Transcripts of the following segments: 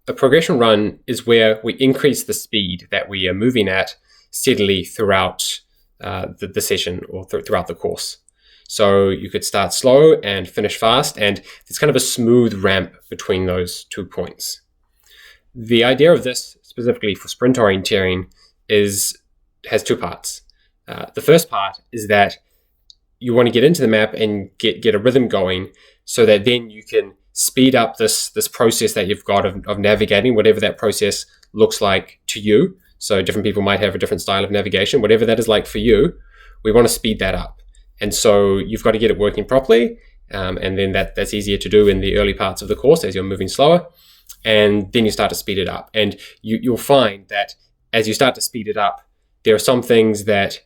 a progression run is where we increase the speed that we are moving at steadily throughout the session or throughout the course. So you could start slow and finish fast, and there's kind of a smooth ramp between those 2 points. The idea of this, specifically for sprint orienteering, has 2 parts. The first part is that you want to get into the map and get a rhythm going so that then you can speed up this process that you've got of navigating, whatever that process looks like to you. So different people might have a different style of navigation. Whatever that is like for you, we want to speed that up. And so you've got to get it working properly. And then that's easier to do in the early parts of the course as you're moving slower. And then you start to speed it up. And you'll find that as you start to speed it up, there are some things that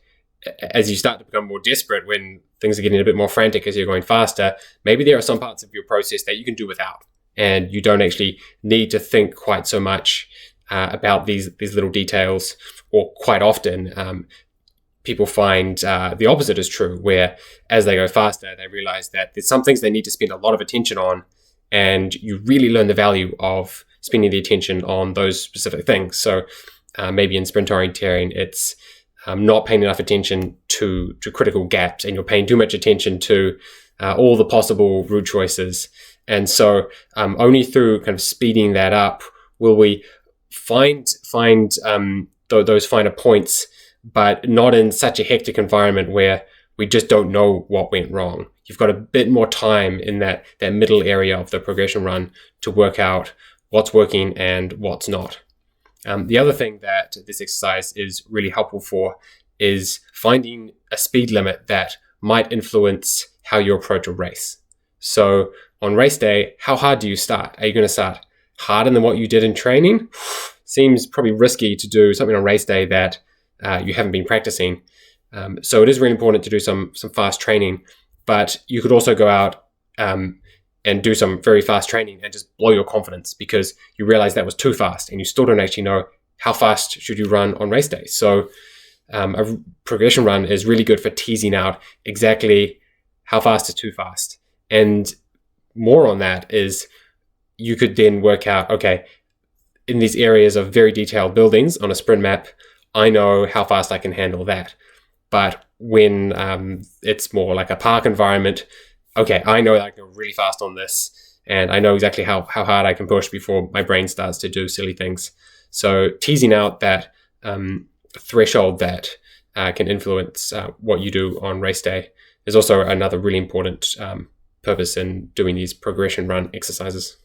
as you start to become more desperate, when things are getting a bit more frantic as you're going faster, maybe there are some parts of your process that you can do without. And you don't actually need to think quite so much about these little details. Or quite often, people find the opposite is true, where as they go faster, they realize that there's some things they need to spend a lot of attention on, and you really learn the value of spending the attention on those specific things. So maybe in sprint orienteering, it's not paying enough attention to critical gaps, and you're paying too much attention to all the possible route choices. And so only through kind of speeding that up will we find those finer points, but not in such a hectic environment where we just don't know what went wrong. You've got a bit more time in that middle area of the progression run to work out what's working and what's not. The other thing that this exercise is really helpful for is finding a speed limit that might influence how you approach a race. So on race day, how hard do you start? Are you going to start harder than what you did in training? Seems probably risky to do something on race day that you haven't been practicing. So it is really important to do some fast training, but you could also go out and do some very fast training and just blow your confidence because you realize that was too fast and you still don't actually know how fast should you run on race day. So a progression run is really good for teasing out exactly how fast is too fast. And more on that is you could then work out, okay, in these areas of very detailed buildings on a sprint map, I know how fast I can handle that. But when it's more like a park environment, okay, I know that I can go really fast on this, and I know exactly how hard I can push before my brain starts to do silly things. So teasing out that threshold that can influence what you do on race day is also another really important purpose in doing these progression run exercises.